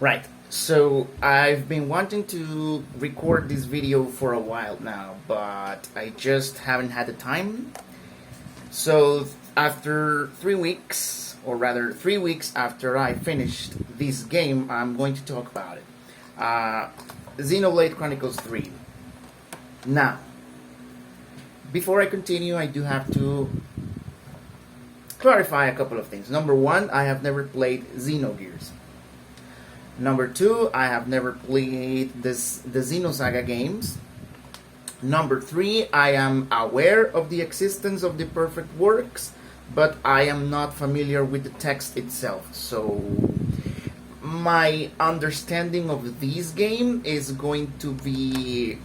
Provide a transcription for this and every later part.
Right. So I've been wanting to record this video for a while now, but I just haven't had the time. So after 3 weeks, or rather 3 weeks after I finished this game, I'm going to talk about it. Xenoblade Chronicles 3. Now, before I continue, I do have to clarify a couple of things. Number one, I have never played Xenogears. Number two, I have never played the Xenosaga games. Number three, I am aware of the existence of the perfect works, but I am not familiar with the text itself. So my understanding of this game is going to be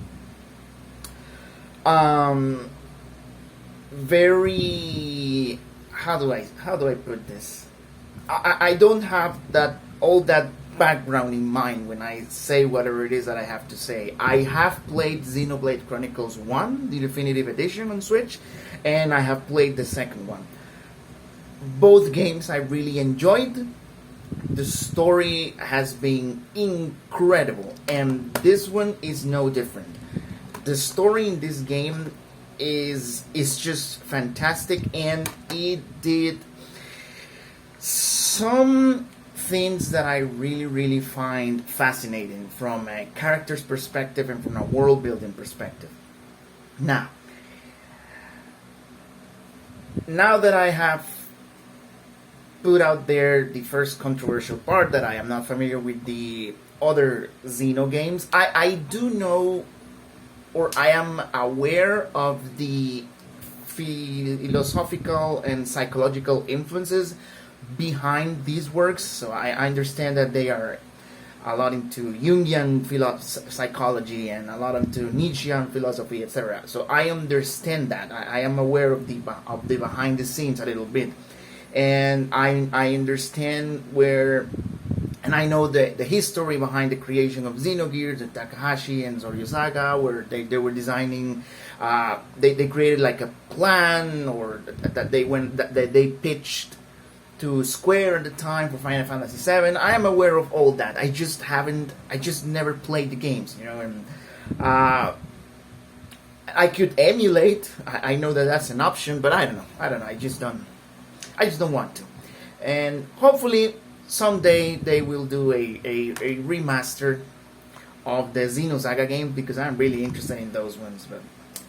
very, how do I put this? I don't have all that background in mind when I say whatever it is that I have to say. I have played Xenoblade Chronicles 1, the definitive edition on Switch, and I have played the second one. Both games I really enjoyed. The story has been incredible, and this one is no different. The story in this game is just fantastic, and it did some things that I really find fascinating from a character's perspective and from a world building perspective. Now that I have put out there the first controversial part, that I am not familiar with the other Xeno games, I do know, or I am aware of the philosophical and psychological influences behind these works. So I understand that they are a lot into Jungian psychology and a lot into Nietzschean philosophy, etc. So I understand that. I am aware of the behind the scenes a little bit, and I understand where, and I know the history behind the creation of Xenogears, the Takahashi and Soryosaga, where they were designing. They created like a plan, or that they pitched to Square at the time for Final Fantasy VII. I am aware of all that. I just never played the games, and I could emulate. I know that that's an option, but I don't know. I just don't want to. And hopefully someday they will do a remaster of the Xenosaga games, because I'm really interested in those ones, but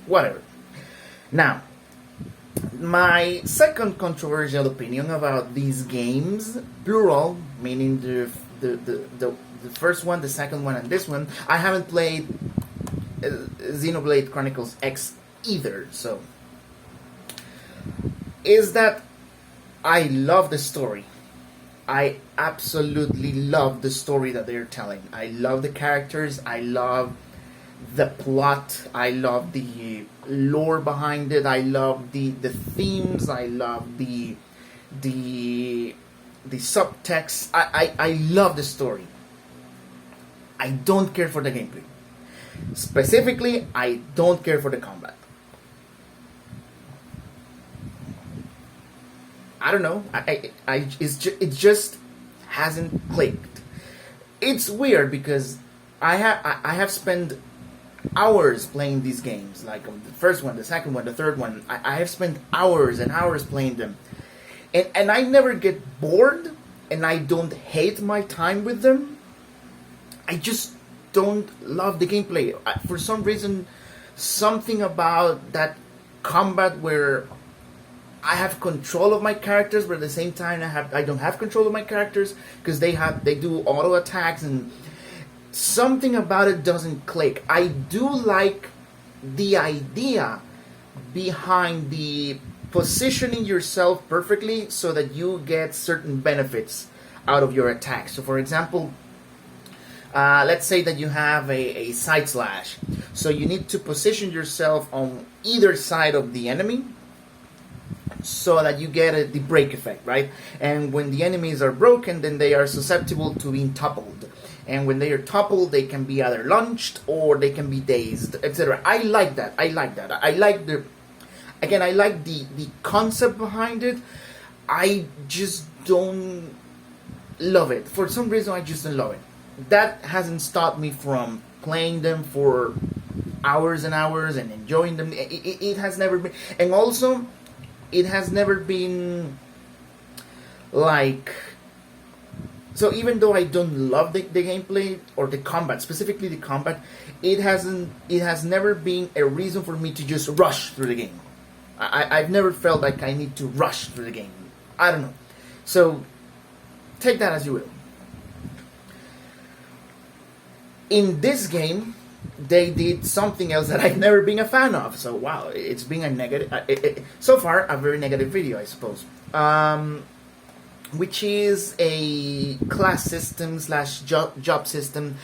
whatever. Now, my second controversial opinion about these games, plural, meaning the first one, the second one, and this one, I haven't played Xenoblade Chronicles X either, so, is that I love the story. I absolutely love the story that they're telling. I love the characters, I love the plot, I love the lore behind it, I love the themes, I love the subtext. I love the story. I don't care for the gameplay. Specifically, I don't care for the combat. I don't know. It just hasn't clicked. It's weird because I have spent hours playing these games, like the first one, the second one, the third one. I have spent hours and hours playing them, and I never get bored, and I don't hate my time with them. I just don't love the gameplay. For some reason, something about that combat where I have control of my characters, but at the same time I don't have control of my characters, because they do auto attacks, and something about it doesn't click. I do like the idea behind the positioning yourself perfectly so that you get certain benefits out of your attack. So for example, let's say that you have a side slash, so you need to position yourself on either side of the enemy so that you get the break effect, right? And when the enemies are broken, then they are susceptible to being toppled. And when they are toppled, they can be either launched or they can be dazed, etc. I like that. I like the concept behind it. I just don't love it. For some reason, I just don't love it. that hasn't stopped me from playing them for hours and hours and enjoying them. It has never been, and also it has never been like. So even though I don't love the gameplay or the combat, specifically the combat, it has never been a reason for me to just rush through the game. I've never felt like I need to rush through the game. I don't know. So take that as you will. In this game, they did something else that I've never been a fan of. So wow, it's been a negative, so far a very negative video, I suppose. Which is a class system slash job system.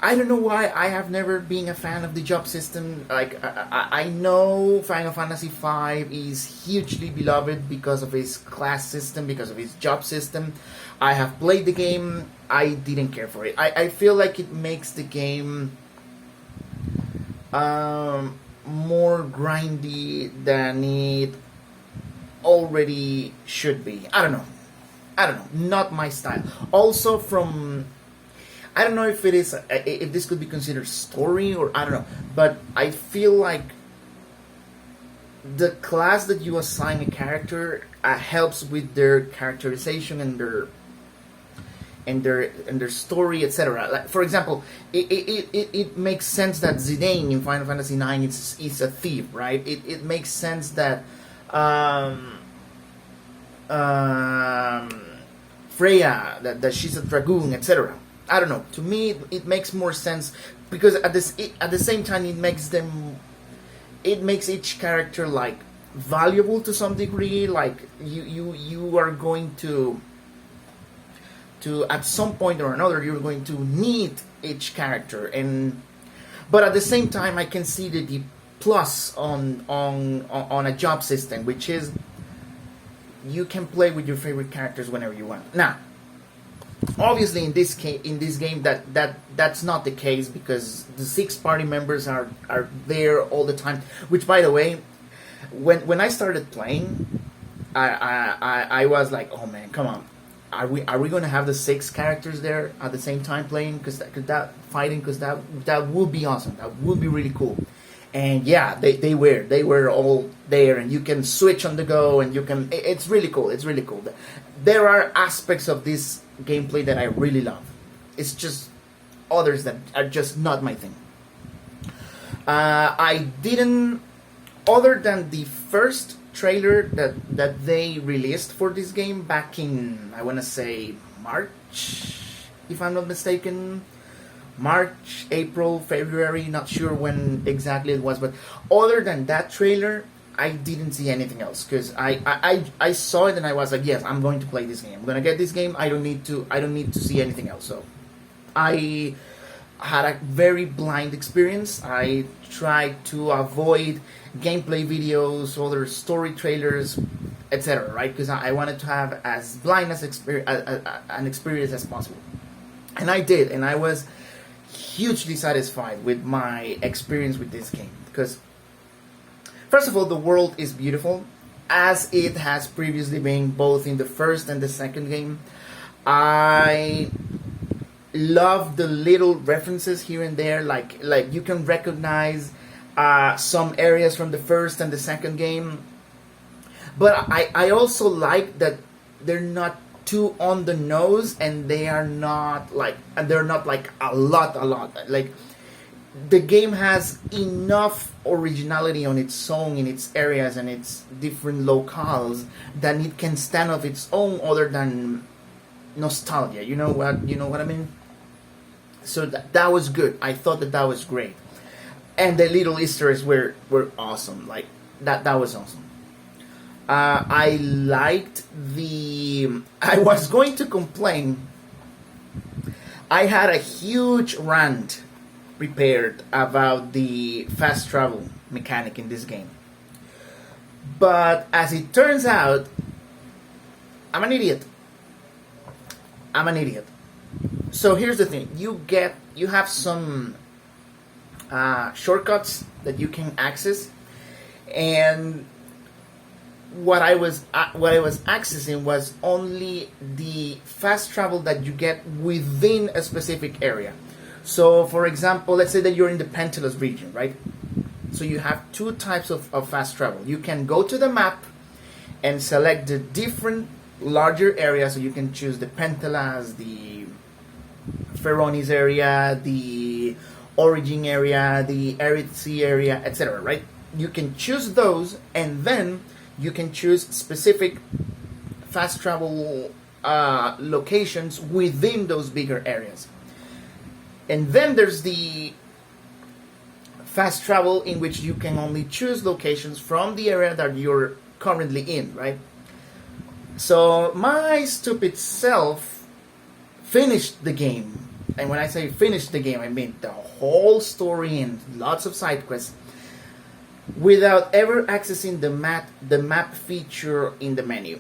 I don't know why I have never been a fan of the job system. Like I know Final Fantasy V is hugely beloved because of his class system, because of his job system. I have played the game. I didn't care for it. I feel like it makes the game more grindy than it already should be. I don't know. Not my style. Also from, I don't know if it is, if this could be considered story or I don't know, but I feel like the class that you assign a character helps with their characterization and their story, etc. Like, for example, it makes sense that Zidane in Final Fantasy IX is a thief, right? It makes sense that Freya, that she's a dragoon, etc. I don't know. To me, it makes more sense because at the same time, it makes each character like valuable to some degree. Like you are going to at some point or another, you're going to need each character, but at the same time, I can see the plus on a job system, which is you can play with your favorite characters whenever you want. Now, obviously, in this game, that's not the case because the 6 party members are there all the time. Which, by the way, when I started playing, I was like, oh man, come on, are we going to have the 6 characters there at the same time playing? Because that would be awesome. That would be really cool. And yeah, they were all there, and you can switch on the go, and it's really cool. It's really cool. There are aspects of this gameplay that I really love. It's just others that are just not my thing. I didn't, other than the first trailer that they released for this game back in, I want to say March, if I'm not mistaken. March, April, February, not sure when exactly it was, but other than that trailer, I didn't see anything else because I saw it and I was like, yes, I'm going to play this game. I'm gonna get this game. I don't need to see anything else. So I had a very blind experience. I tried to avoid gameplay videos, other story trailers, etc. Right? Because I wanted to have as blind as an experience as possible, and I did, and I was hugely satisfied with my experience with this game because, first of all, the world is beautiful, as it has previously been both in the first and the second game. I love the little references here and there, like you can recognize some areas from the first and the second game. But I also like that they're not too on the nose, and they're not like a lot. Like, the game has enough originality on its own in its areas and its different locales that it can stand of its own, other than nostalgia. You know what I mean? So that was good. I thought that was great, and the little Easter eggs were awesome. Like that was awesome. I liked I was going to complain. I had a huge rant prepared about the fast travel mechanic in this game. But as it turns out, I'm an idiot. So here's the thing. You have some shortcuts that you can access, and what I was accessing was only the fast travel that you get within a specific area. So, for example, let's say that you're in the Pentelos region, right? So you have two types of fast travel. You can go to the map and select the different larger areas. So you can choose the Pentelas, the Feronis area, the Origin area, the Arid Sea area, etc. Right? You can choose those, and then you can choose specific fast travel locations within those bigger areas. And then there's the fast travel in which you can only choose locations from the area that you're currently in, right? So my stupid self finished the game. And when I say finished the game, I mean the whole story and lots of side quests without ever accessing the map feature in the menu.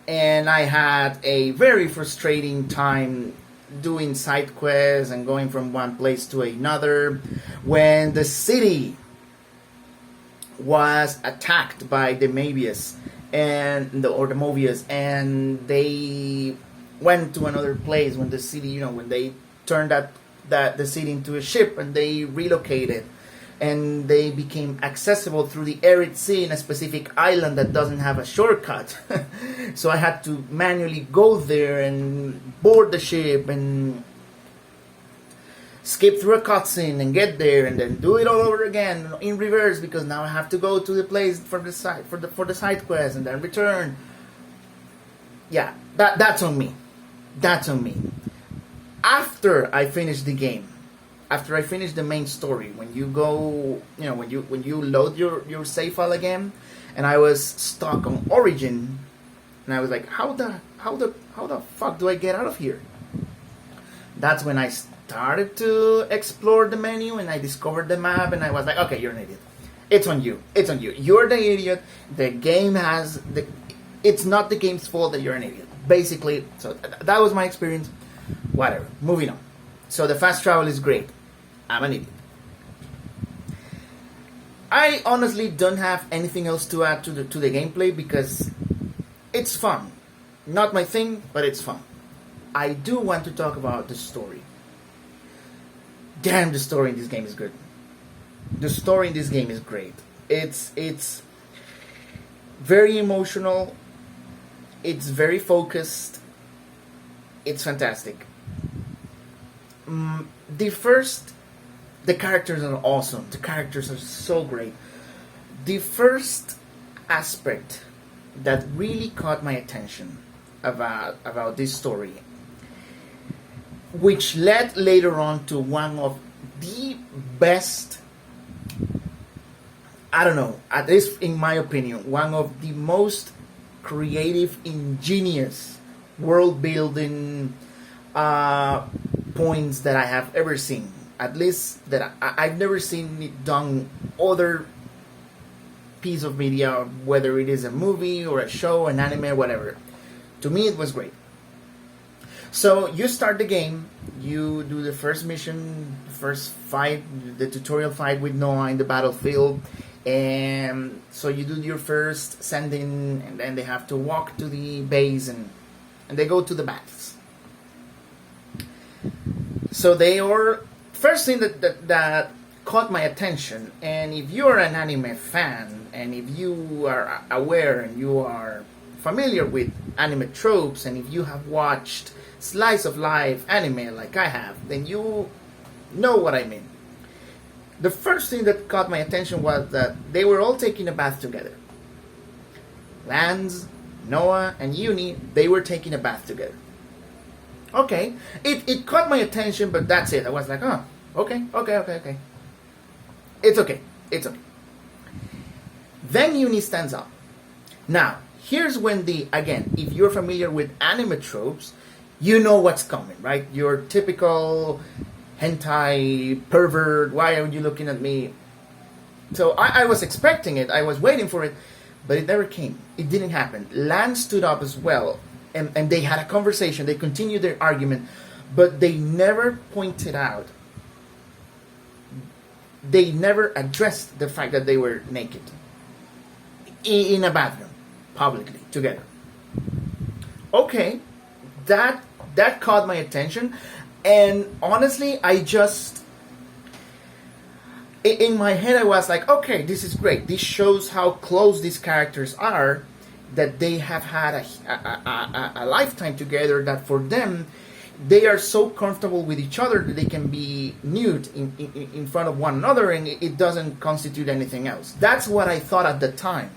And I had a very frustrating time doing side quests and going from one place to another when the city was attacked by the Mobius and the Mobius, and they went to another place when the city, when they turned the city into a ship and they relocated and they became accessible through the arid sea in a specific island that doesn't have a shortcut. So I had to manually go there and board the ship and skip through a cutscene and get there and then do it all over again in reverse because now I have to go to the place for the side quest and then return. Yeah, that's on me. That's on me. After I finished the game, after I finished the main story, when you go, when you load your save file again, and I was stuck on Origin, and I was like, how the fuck do I get out of here? That's when I started to explore the menu and I discovered the map, and I was like, okay, you're an idiot. It's on you. It's on you. You're the idiot. The game has it's not the game's fault that you're an idiot. Basically, so that was my experience. Whatever. Moving on. So the fast travel is great. I'm an idiot. I honestly don't have anything else to add to the gameplay because it's fun. Not my thing, but it's fun. I do want to talk about the story. Damn, the story in this game is good. The story in this game is great. It's very emotional. It's very focused. It's fantastic. The characters are awesome. The characters are so great. The first aspect that really caught my attention about this story, which led later on to one of the best, I don't know, at least in my opinion, one of the most creative, ingenious world building points that I have ever seen. At least that I've never seen it done other piece of media, whether it is a movie or a show, an anime, whatever. To me, it was great. So you start the game, you do the first mission, the first fight, the tutorial fight with Noah in the battlefield, and so you do your first sending, and then they have to walk to the base, and they go to the baths. So they are first thing that caught my attention, and if you're an anime fan, and if you are aware and you are familiar with anime tropes, and if you have watched slice of life anime like I have, then you know what I mean. The first thing that caught my attention was that they were all taking a bath together. Lance, Noah, and Uni, they were taking a bath together. Okay, it caught my attention, but that's it. I was like, oh, okay. It's okay. Then Uni stands up. Now, here's when again, if you're familiar with anime tropes, you know what's coming, right? Your typical hentai pervert, why are you looking at me? So I was expecting it, I was waiting for it, but it never came. It didn't happen. Lance stood up as well, and they had a conversation, they continued their argument, but they never pointed out, they never addressed the fact that they were naked. in a bathroom, publicly, together. Okay, that caught my attention, and honestly, I just in my head I was like, okay, this is great. This shows how close these characters are, that they have had a lifetime together, that for them they are so comfortable with each other that they can be nude in front of one another, and it doesn't constitute anything else. That's what I thought at the time.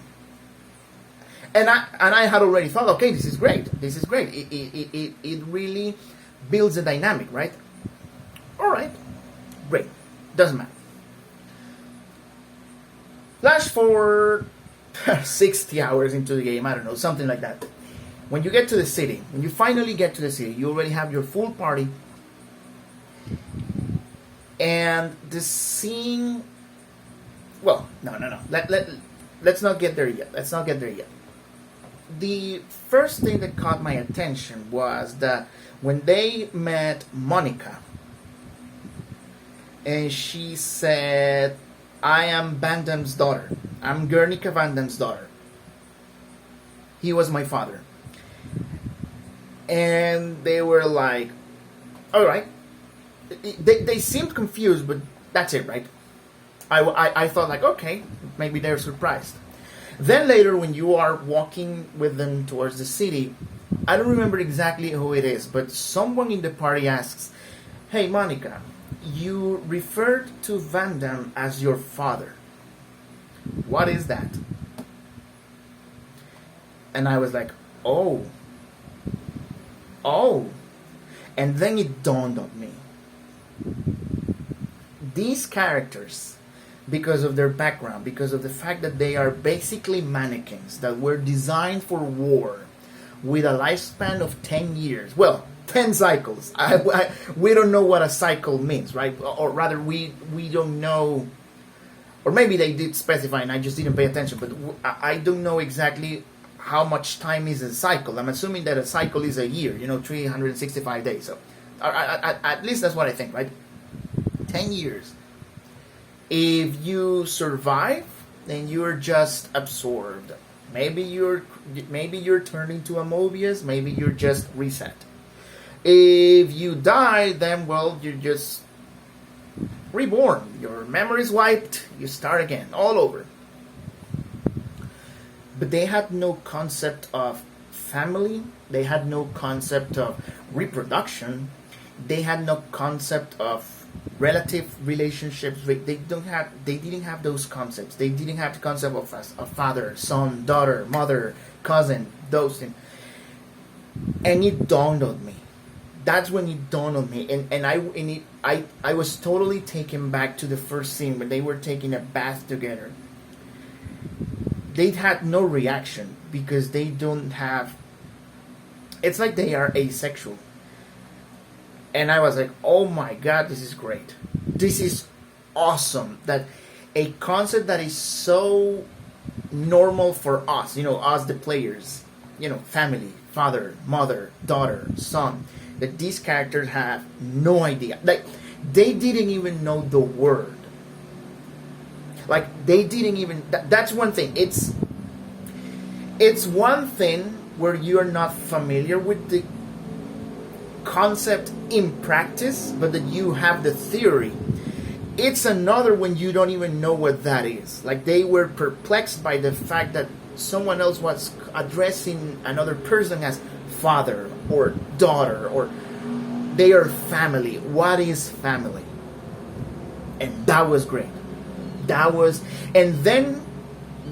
And I had already thought, okay, this is great. This is great. It really builds a dynamic, right? All right, great. Doesn't matter. Flash forward 60 hours into the game, I don't know, something like that. When you get to the city, when you finally get to the city, you already have your full party. And the scene... Well, no. Let's not get there yet. The first thing that caught my attention was that when they met Monica, and she said, I am Van Damme's daughter. I'm Guernica Van Damme's daughter. He was my father. And they were like, all right. They seemed confused, but that's it, right? I thought like, okay, maybe they're surprised. Then later, when you are walking with them towards the city, I don't remember exactly who it is, but someone in the party asks, hey, Monica, you referred to Van Damme as your father. What is that? And I was like, oh. And then it dawned on me. These characters, because of their background, because of the fact that they are basically mannequins that were designed for war with a lifespan of 10 years. Well, 10 cycles. We don't know what a cycle means, right? Or rather, we don't know, or maybe they did specify and I just didn't pay attention, but I don't know exactly how much time is a cycle. I'm assuming that a cycle is a year, 365 days. So at least that's what I think, right? 10 years. If you survive, then you're just absorbed. Maybe you're turned into a Mobius. Maybe you're just reset. If you die, then well, you're just reborn. Your memory's wiped. You start again, all over. But they had no concept of family. They had no concept of reproduction. They had no concept of relative relationships. They didn't have those concepts. They didn't have the concept of a father, son, daughter, mother, cousin, those things. And it dawned on me. That's when it dawned on me, and I was totally taken back to the first scene when they were taking a bath together. They had no reaction because they don't have. It's like they are asexual. And I was like, oh my god, this is great. This is awesome. That a concept that is so normal for us, us the players, family, father, mother, daughter, son, that these characters have no idea. Like, they didn't even know the word. Like, they didn't even... That's one thing. It's one thing where you are not familiar with the concept in practice, but that you have the theory. It's another when you don't even know what that is. Like, they were perplexed by the fact that someone else was addressing another person as father or daughter, or they are family. What is family? And that was great. And then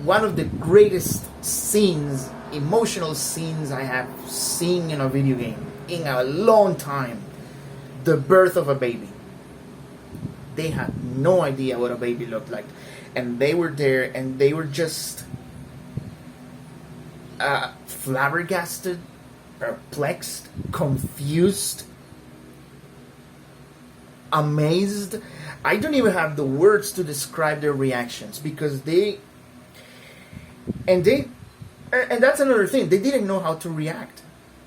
one of the greatest scenes, emotional scenes I have seen in a video game in a long time, the birth of a baby. They had no idea what a baby looked like, and they were there and they were just flabbergasted, perplexed, confused, amazed. I don't even have the words to describe their reactions, because and that's another thing, they didn't know how to react.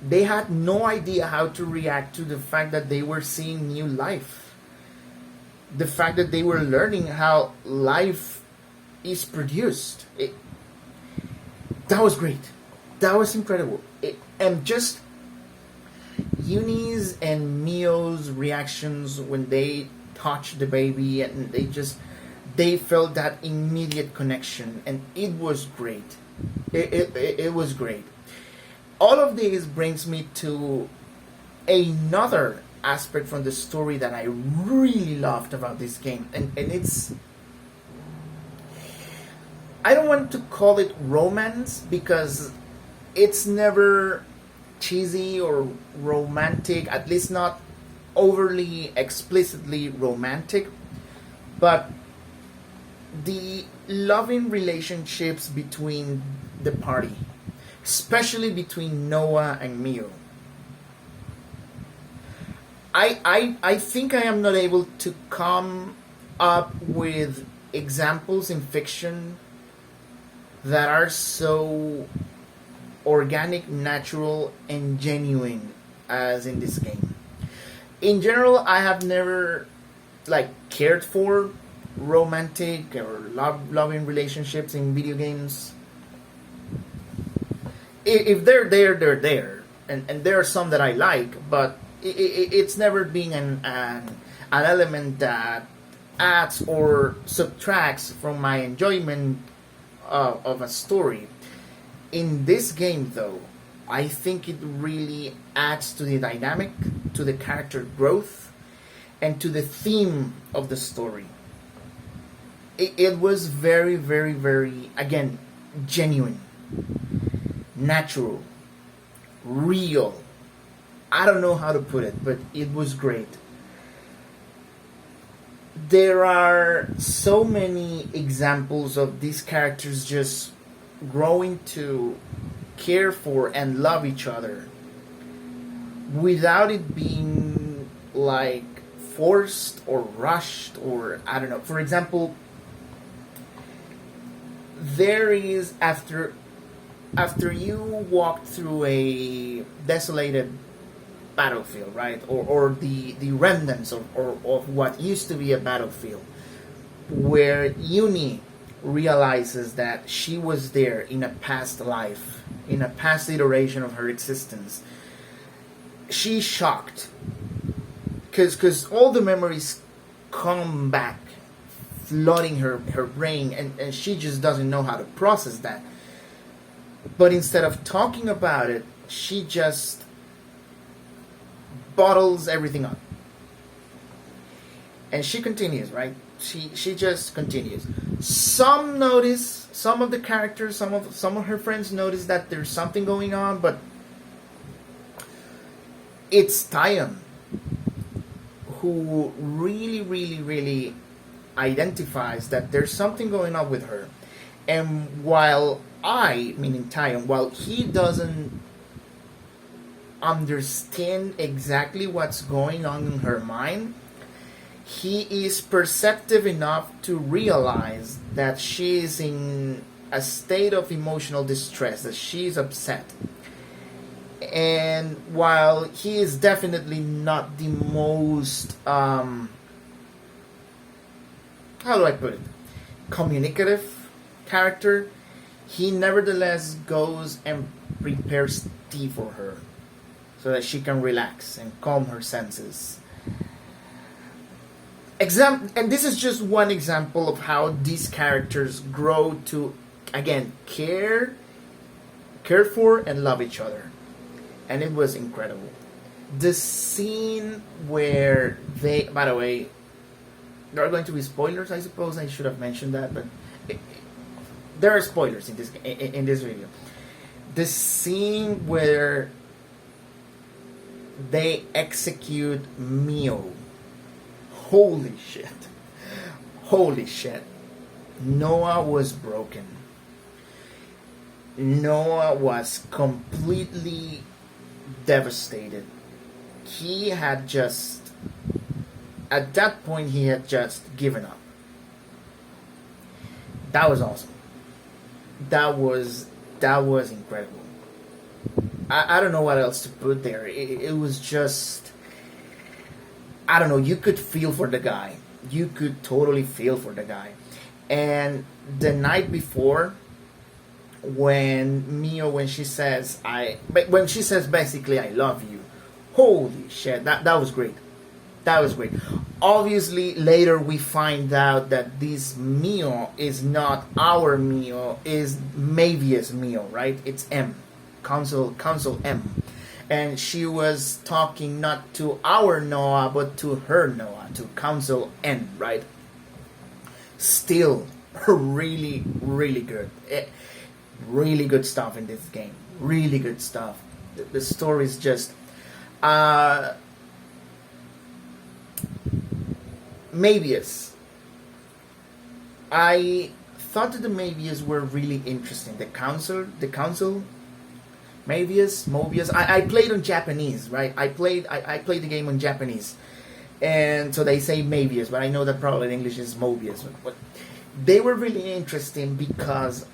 They had no idea how to react to the fact that they were seeing new life, the fact that they were learning how life is produced. That was great. That was incredible. And just Yunie's and Mio's reactions when they touched the baby, and they felt that immediate connection, and it was great. It was great. All of this brings me to another aspect from the story that I really loved about this game, and it's, I don't want to call it romance because it's never cheesy or romantic, at least not overly explicitly romantic, but the loving relationships between the party, especially between Noah and Mio. I think I am not able to come up with examples in fiction that are so organic, natural, and genuine as in this game. In general, I have never like cared for romantic or loving relationships in video games. If they're there, they're there, and there are some that I like, but it's never been an element that adds or subtracts from my enjoyment of a story. In this game, though, I think it really adds to the dynamic, to the character growth, and to the theme of the story. It was very, very, very, again, genuine, natural, real. I don't know how to put it, but it was great. There are so many examples of these characters just growing to care for and love each other without it being like forced or rushed, or I don't know. For example, there is after you walk through a desolated battlefield, right, or the remnants of what used to be a battlefield, where Yunie realizes that she was there in a past life, in a past iteration of her existence. She's shocked because all the memories come back, flooding her brain, and she just doesn't know how to process that. But instead of talking about it, she just bottles everything up. And she continues, right? She just continues. Some notice, some of the characters, some of her friends notice that there's something going on, but it's Tyon who really, really, really identifies that there's something going on with her. And while meaning Tyon, while he doesn't understand exactly what's going on in her mind, he is perceptive enough to realize that she is in a state of emotional distress, that she is upset. And while he is definitely not the most, how do I put it, communicative character, he nevertheless goes and prepares tea for her so that she can relax and calm her senses. And this is just one example of how these characters grow to, again, care for and love each other. And it was incredible. The scene where they, by the way, there are going to be spoilers, I suppose I should have mentioned that, but there are spoilers in this video. The scene where they execute Mio. Holy shit. Holy shit. Noah was broken. Noah was completely devastated. He had just, at that point, he had just given up. That was awesome. That was incredible. I don't know what else to put there. It was just, I don't know, you could feel for the guy. You could totally feel for the guy. And the night before, when Mio, when she says when she says basically I love you, holy shit, that was great. That was great. Obviously, later we find out that this Mio is not our Mio, is Mavia's Mio, right? It's M, Council M, and she was talking not to our Noah but to her Noah, to Council N, right? Still, really, really good. Really good stuff in this game. Really good stuff. The story is just Mavius. I thought that the Mavius were really interesting. The council, Mobius. I played on Japanese, right? I played the game on Japanese, and so they say Mavius, but I know that probably in English is Mobius. But they were really interesting because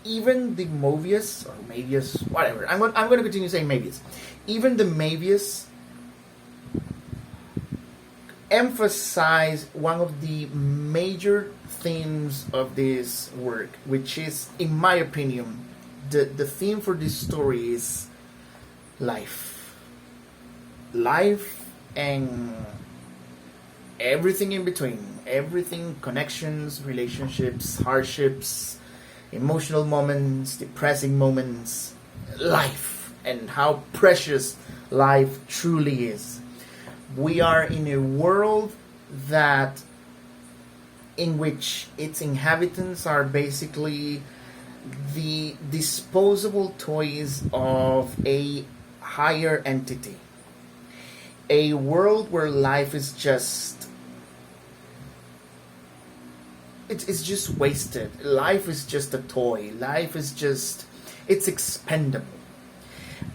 even the Mobius or Mavius, whatever. I'm going to continue saying Mavius. Even the Mavius emphasize one of the major themes of this work, which is, in my opinion, the theme for this story is life. Life and everything in between. Everything, connections, relationships, hardships, emotional moments, depressing moments, life, and how precious life truly is. We are in a world that in which its inhabitants are basically the disposable toys of a higher entity. A world where life is just it's just wasted. Life is just a toy. Life is just it's expendable.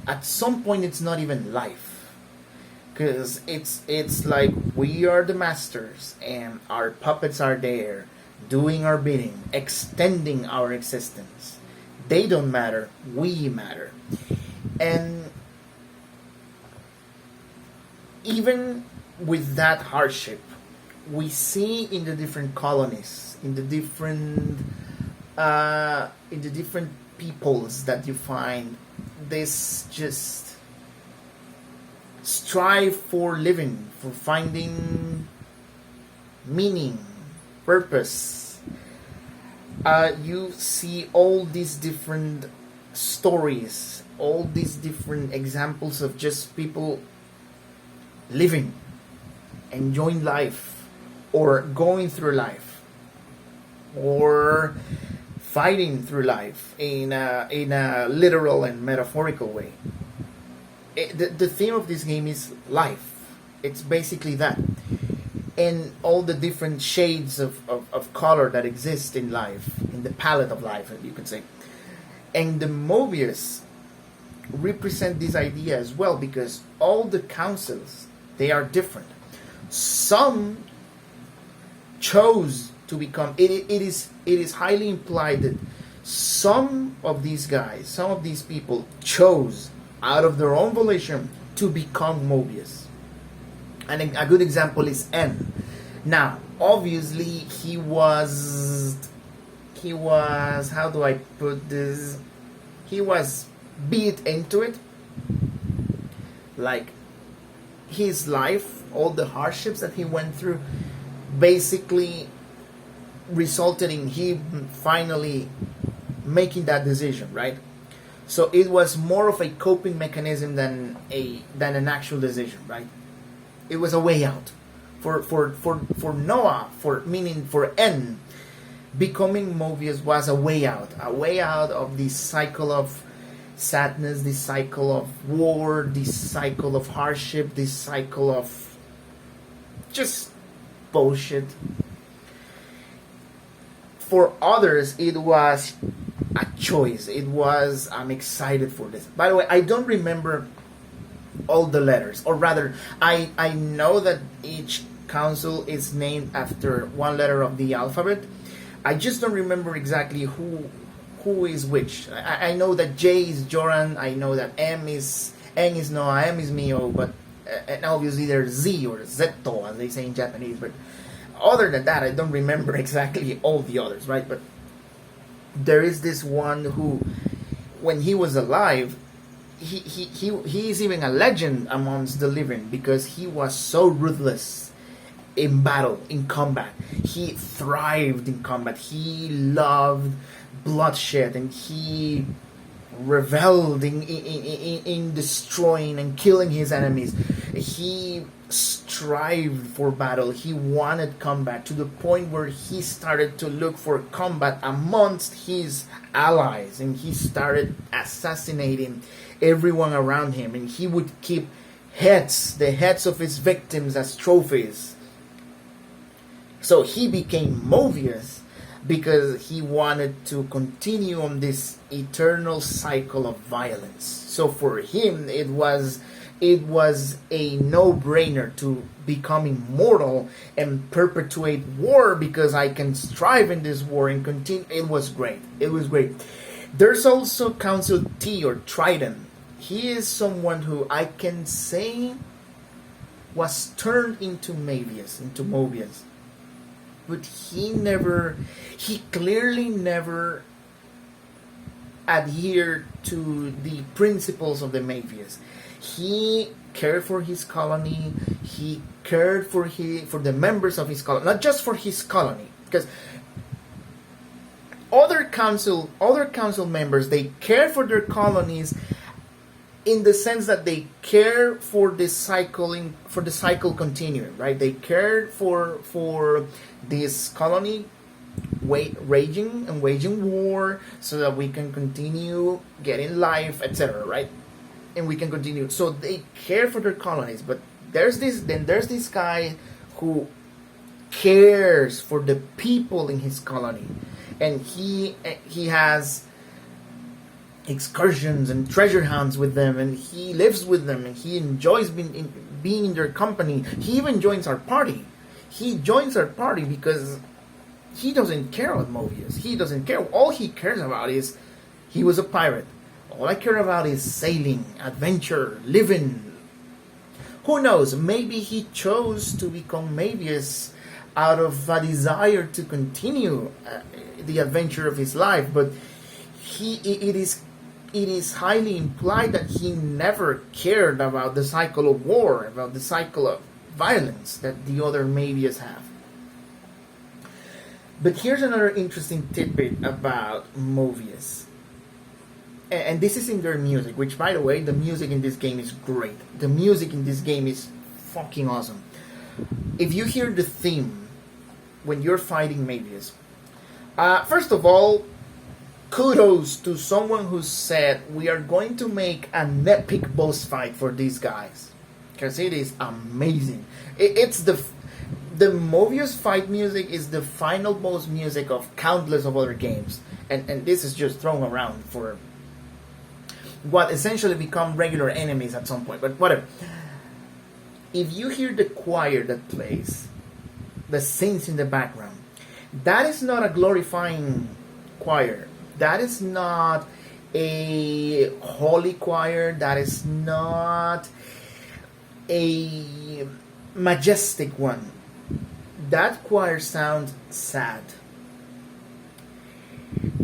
At some point it's not even life. Because it's like we are the masters and our puppets are there doing our bidding, extending our existence. They don't matter, we matter. And even with that hardship, we see in the different colonies, in the different peoples that you find, this just strive for living, for finding meaning, purpose. You see all these different stories, all these different examples of just people living, enjoying life, or going through life, or fighting through life in a literal and metaphorical way. The theme of this game is life. It's basically that. And all the different shades of color that exist in life, in the palette of life, you could say. And the Mobius represent this idea as well, because all the councils, they are different. Some chose to become, it is highly implied that some of these guys, some of these people chose out of their own volition to become Mobius. And a good example is N. Now, obviously, he was, how do I put this? He was beat into it. Like, his life, all the hardships that he went through, basically resulted in him finally making that decision, right? So it was more of a coping mechanism than an actual decision, right? It was a way out. For Noah, for N, becoming Mobius was a way out of this cycle of sadness, this cycle of war, this cycle of hardship, this cycle of just bullshit. For others, it was a choice. It was, I'm excited for this. By the way, I don't remember all the letters, or rather, I know that each council is named after one letter of the alphabet. I just don't remember exactly who is which. I know that J is Joran. I know that N is Noah, M is Mio, but and obviously there's Z or Zetto, as they say in Japanese. But other than that, I don't remember exactly all the others, right? But there is this one who, when he was alive, he is even a legend amongst the living because he was so ruthless in battle, in combat. He thrived in combat. He loved bloodshed, and he reveled in destroying and killing his enemies. He strived for battle. He wanted combat to the point where he started to look for combat amongst his allies, and he started assassinating everyone around him, and he would keep the heads of his victims as trophies. So he became Mobius because he wanted to continue on this eternal cycle of violence. So for him, it was a no-brainer to become immortal and perpetuate war because I can strive in this war and continue. It was great. It was great. There's also Council T or Trident. He is someone who I can say was turned into Mobius. But he clearly never adhered to the principles of the Mobius. He cared for his colony. He cared for the members of his colony, not just for his colony, because other council members, they care for their colonies in the sense that they care for the cycle continuing, right? They care for this colony waging war so that we can continue getting life, etc., right? And we can continue. So they care for their colonies, but there's this guy who cares for the people in his colony, and he has excursions and treasure hunts with them, and he lives with them, and he enjoys being in their company. He even joins our party. He joins our party because he doesn't care about Mobius. He doesn't care. All he cares about is he was a pirate. All I care about is sailing, adventure, living. Who knows? Maybe he chose to become Mobius out of a desire to continue the adventure of his life, but it is highly implied that he never cared about the cycle of war, about the cycle of violence that the other Mobius have. But here's another interesting tidbit about Mobius. And this is in their music, which, by the way, the music in this game is great. The music in this game is fucking awesome. If you hear the theme when you're fighting Mobius, first of all, kudos to someone who said we are going to make an epic boss fight for these guys, because it is amazing. It's the Mobius fight music is the final boss music of countless of other games, and this is just thrown around for what essentially become regular enemies at some point, but whatever. If you hear the choir that plays, the sings in the background, that is not a glorifying choir. That is not a holy choir. That is not a majestic one. That choir sounds sad,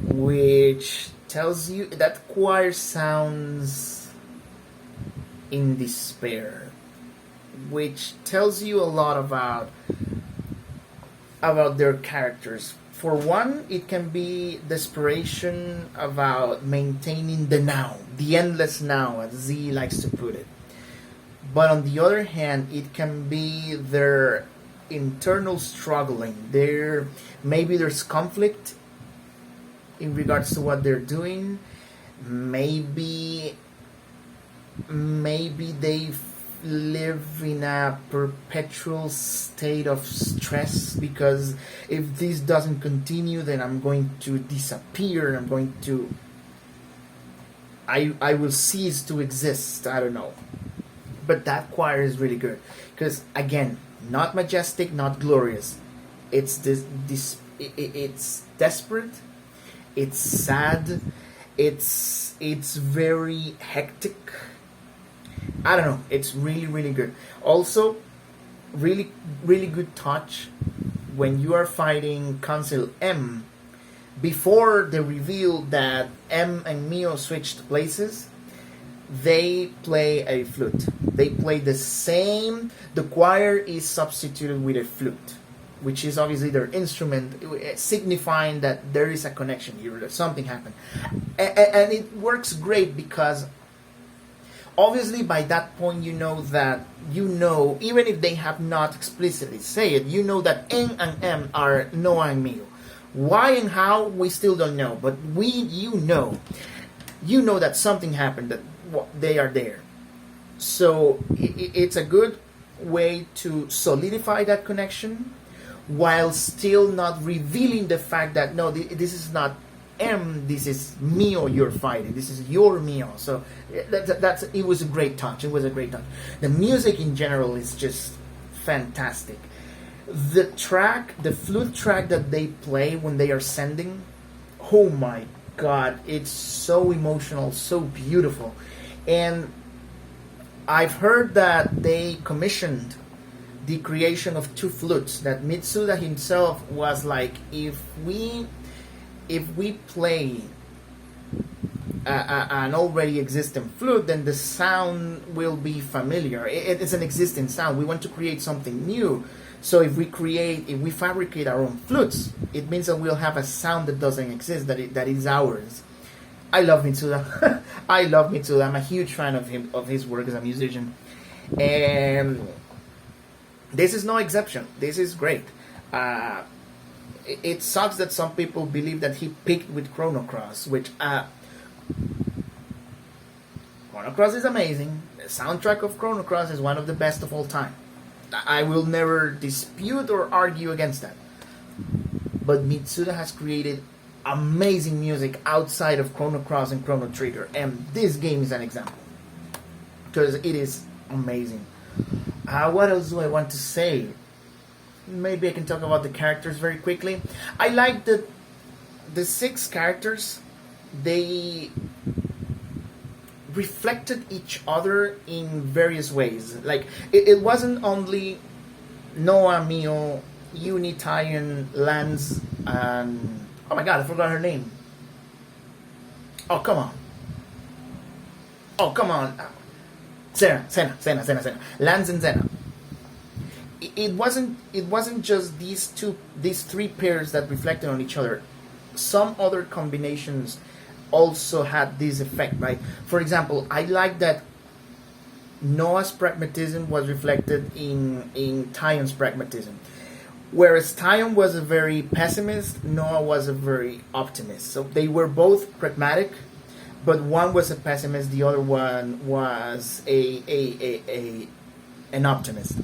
which tells you that choir sounds in despair, which tells you a lot about their characters. For one, it can be desperation about maintaining the now, the endless now, as Z likes to put it. But on the other hand, it can be their internal struggling. Maybe there's conflict in regards to what they're doing. Maybe they live in a perpetual state of stress because if this doesn't continue, then I'm going to disappear. I will cease to exist. I don't know. But that choir is really good because, again, not majestic, not glorious. It's it's desperate. It's sad. It's very hectic. I don't know. It's really, really good. Also, really, really good touch when you are fighting Council M. before the reveal that M and Mio switched places, they play a flute. They play the same. The choir is substituted with a flute, which is obviously their instrument, signifying that there is a connection here, that something happened. And it works great because obviously by that point even if they have not explicitly say it, you know that N and M are Noah and Mio. Why and how, we still don't know, but you know that something happened, that they are there. So it's a good way to solidify that connection while still not revealing the fact that no, this is not M, this is Mio you're fighting, this is your Mio. So it was a great touch. The music in general is just fantastic. The flute track that they play when they are sending, oh my god, it's so emotional, so beautiful. And I've heard that they commissioned the creation of 2 flutes, that Mitsuda himself was like, if we play an already existing flute, then the sound will be familiar. It's an existing sound. We want to create something new. So if we fabricate our own flutes, it means that we'll have a sound that doesn't exist, that is ours. I love Mitsuda. I'm a huge fan of his work as a musician. And this is no exception. This is great. It sucks that some people believe that he peaked with Chrono Cross, which Chrono Cross is amazing. The soundtrack of Chrono Cross is one of the best of all time. I will never dispute or argue against that. But Mitsuda has created amazing music outside of Chrono Cross and Chrono Trigger, and this game is an example because it is amazing. What else do I want to say? Maybe I can talk about the characters very quickly. I like the 6 characters. They reflected each other in various ways. Like it wasn't only Noah, Mio, Uni, Tyon, Lance, and oh my god, I forgot her name. Oh come on. Senna. Lance and Senna. It wasn't just these 3 pairs that reflected on each other. Some other combinations also had this effect, right? For example, I like that Noah's pragmatism was reflected in Tyon's pragmatism. Whereas Tyon was a very pessimist, Noah was a very optimist. So they were both pragmatic, but one was a pessimist, the other one was an optimist.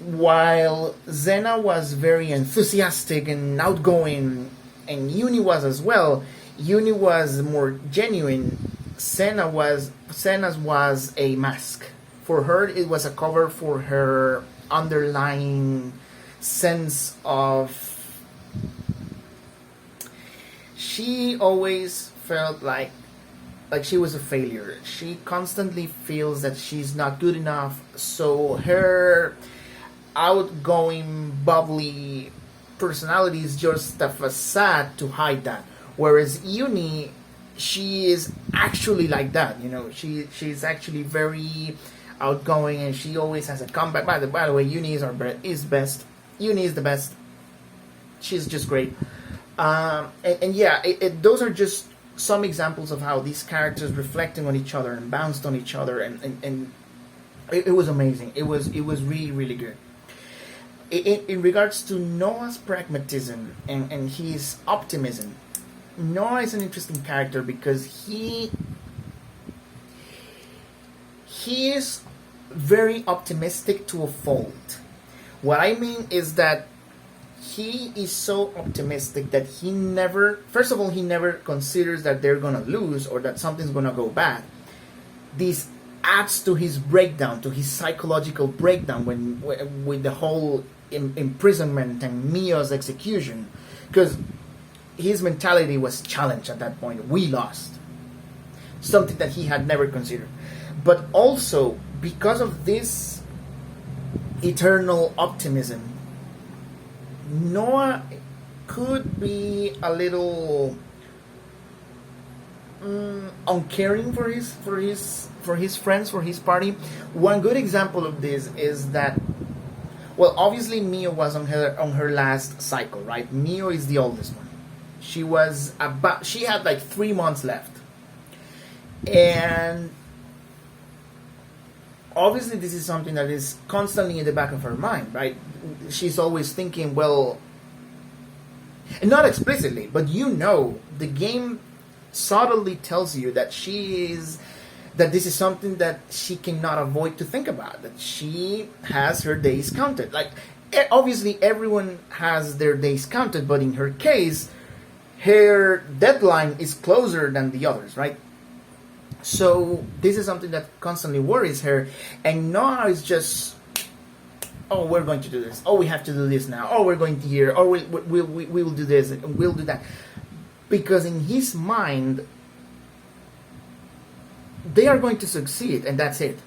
While Xena was very enthusiastic and outgoing, and Uni was as well, Uni was more genuine. Senna's was a mask. For her, it was a cover for her underlying sense of... She always felt like she was a failure. She constantly feels that she's not good enough, so her outgoing, bubbly personality is just a facade to hide that. Whereas Uni, she is actually like that. She's actually very outgoing, and she always has a comeback. By the way, Uni is best. Uni is the best. She's just great. Those are just some examples of how these characters reflecting on each other and bounced on each other, and it was amazing. It was really, really good. In regards to Noah's pragmatism and his optimism, Noah is an interesting character because he is very optimistic to a fault. What I mean is that he is so optimistic that he never considers that they're gonna lose or that something's gonna go bad. This adds to his breakdown, to his psychological breakdown with the whole imprisonment and Mio's execution, because his mentality was challenged at that point. We lost. Something that he had never considered. But also, because of this eternal optimism, Noah could be a little uncaring for his friends, for his party. One good example of this is that, well, obviously Mio was on her last cycle, right? Mio is the oldest one. She had like 3 months left, and obviously this is something that is constantly in the back of her mind, right? She's always thinking, well, and not explicitly, but the game subtly tells you that this is something that she cannot avoid to think about, that she has her days counted. Like, obviously everyone has their days counted, but in her case, her deadline is closer than the others, right? So this is something that constantly worries her, and now it's just, oh, we're going to do this, oh, we have to do this now, oh, we're going to here, oh, we will do this, and we'll do that. Because in his mind, they are going to succeed, and that's it.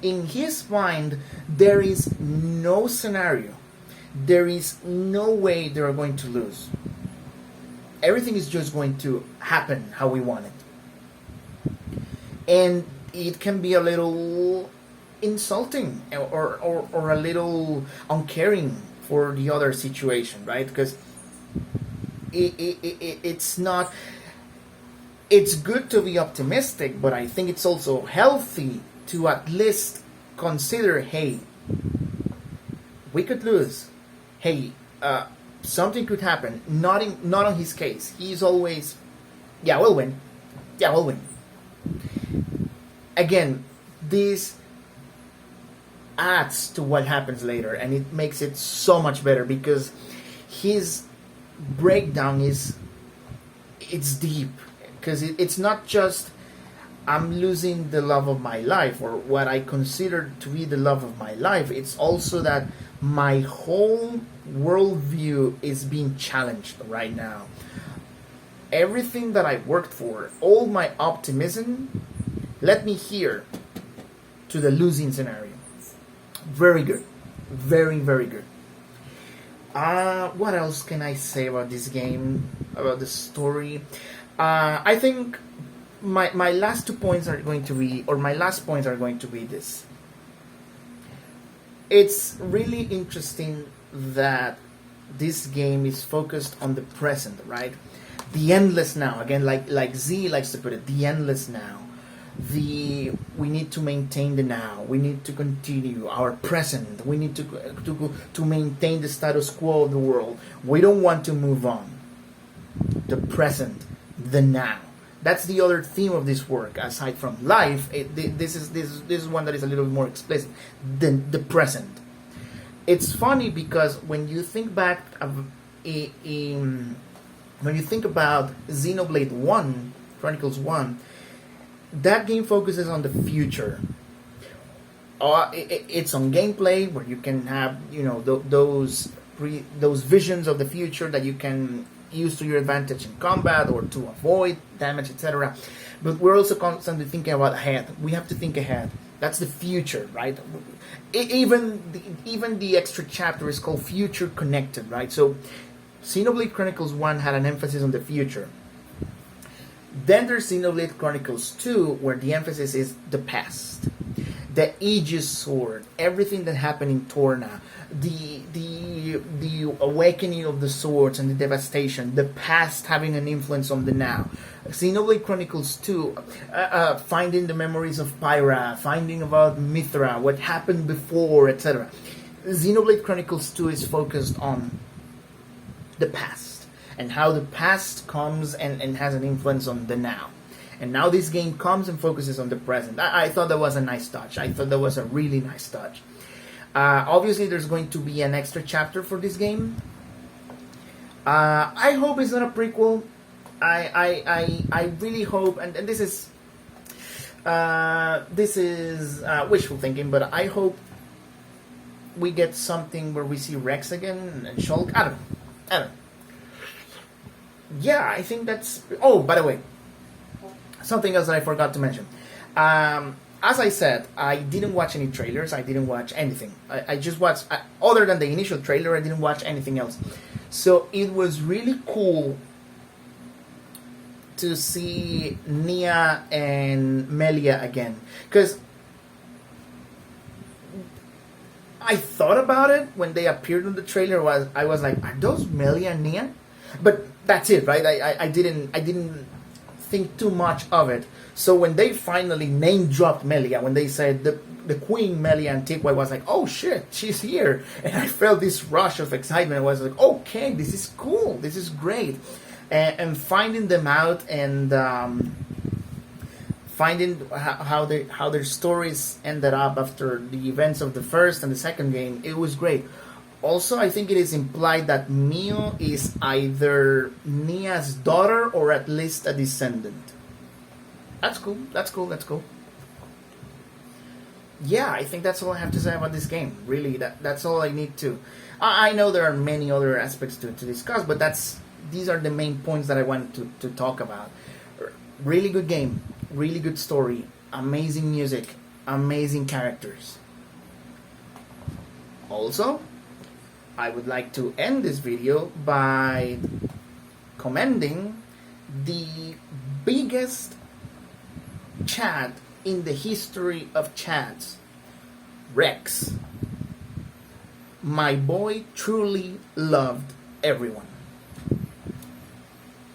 In his mind, there is no scenario, there is no way they are going to lose. Everything is just going to happen how we want it. And it can be a little insulting or a little uncaring for the other situation, right? Because it's not... It's good to be optimistic, but I think it's also healthy to at least consider, hey, we could lose. Hey, something could happen. Not on his case. He's always, yeah, we'll win. Yeah, we'll win. Again, this adds to what happens later, and it makes it so much better because his breakdown it's deep. Because it's not just I'm losing the love of my life or what I consider to be the love of my life. It's also that my whole worldview is being challenged right now. Everything that I worked for, all my optimism, led me here to the losing scenario. Very good. Very, very good. What else can I say about this game, about the story? I think my last 2 points are going to be, or my last points are going to be this. It's really interesting that this game is focused on the present, right? The endless now. Again, like Z likes to put it, the endless now. We need to maintain the now. We need to continue our present. We need to maintain the status quo of the world. We don't want to move on. The present, the now. That's the other theme of this work. Aside from life, this is one that is a little bit more explicit. The present. It's funny because when you think back when you think about Xenoblade 1, Chronicles 1, that game focuses on the future. It's on gameplay where you can have those visions of the future that you can use to your advantage in combat or to avoid damage, etc. But we're also constantly thinking about ahead. We have to think ahead. That's the future, right? Even the extra chapter is called Future Connected, right? So Xenoblade Chronicles 1 had an emphasis on the future. Then there's Xenoblade Chronicles 2, where the emphasis is the past. The Aegis Sword, everything that happened in Torna, the awakening of the swords and the devastation, the past having an influence on the now. Xenoblade Chronicles 2, finding the memories of Pyra, finding about Mithra, what happened before, etc. Xenoblade Chronicles 2 is focused on the past, and how the past comes and has an influence on the now. And now this game comes and focuses on the present. I thought that was a nice touch. I thought that was a really nice touch. Obviously, there's going to be an extra chapter for this game. I hope it's not a prequel. I really hope, and this is wishful thinking, but I hope we get something where we see Rex again and Shulk. I don't know. Yeah, I think that's... Oh, by the way, something else that I forgot to mention. As I said, I didn't watch any trailers. I didn't watch anything. I just watched... other than the initial trailer, I didn't watch anything else. So it was really cool to see Nia and Melia again, because I thought about it when they appeared in the trailer. I was like, are those Melia and Nia? But that's it, right? I didn't think too much of it. So when they finally name dropped Melia, when they said the Queen Melia Antigua, I was like, oh shit, she's here, and I felt this rush of excitement. I was like, okay, this is cool, this is great, and finding them out and finding how their stories ended up after the events of the first and the second game, it was great. Also, I think it is implied that Mio is either Nia's daughter or at least a descendant. That's cool. That's cool. That's cool. Yeah, I think that's all I have to say about this game. Really, that's all I need to. I know there are many other aspects to discuss, but these are the main points that I wanted to talk about. Really good game, really good story, amazing music, amazing characters. Also, I would like to end this video by commending the biggest chat in the history of chats, Rex. My boy truly loved everyone.